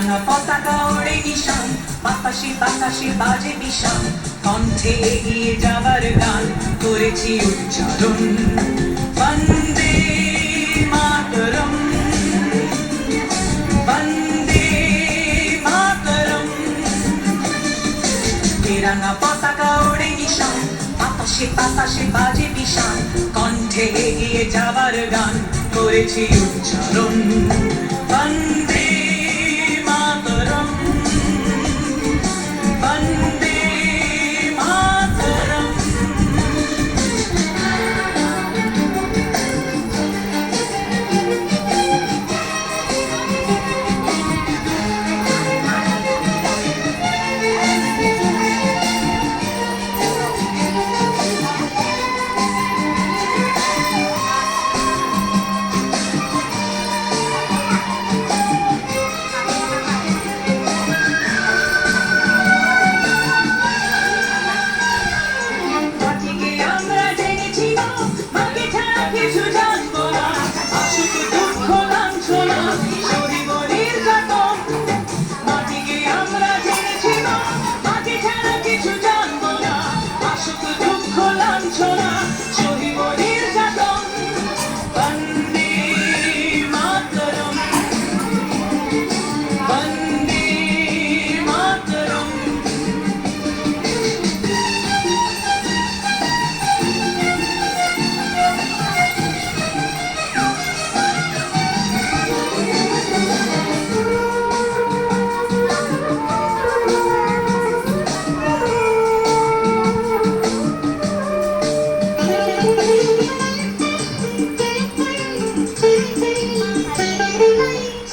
তেরাঙ্গা পতাকা ওড়ে নিশান, বাতাসে বাতাসে বাজে বিষাণ, কণ্ঠে এগিয়ে যাবার গান করেছি উচ্চারণ। বন্দে মাতরম, বন্দে মাতরম। তেরাঙ্গা পতাকা ওড়ে নিশান, বাতাসে বাতাসে বাজে বিষাণ, কণ্ঠে এগিয়ে যাবার গান করেছি উচ্চারণ। বন্দে মাতরম, বন্দে মাতরম।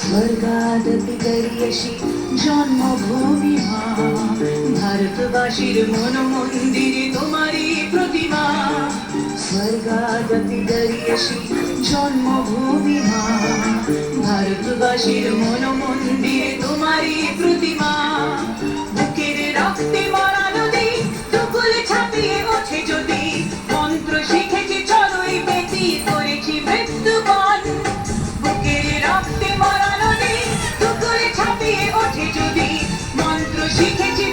স্বর্গাদপি গরিয়সী জন্মভূমি মা, ভারতবাসীর মন মন্দিরে তোমারই প্রতিমা। স্বর্গাদপি গরিয়সী জন্মভূমি মা, ভারতবাসীর মন মন্দিরে তোমারই প্রতিমা। বুকের রক্তে মরা নদী দুকুল ছাপিয়ে ওঠে যদি, মন্ত্র শিখেছি চড়ুই বেটি করেছি মৃত্যুবরণ। বুকের রক্তে মরা নদী দুকুল ছাপিয়ে ওঠে যদি, মন্ত্র শিখেছি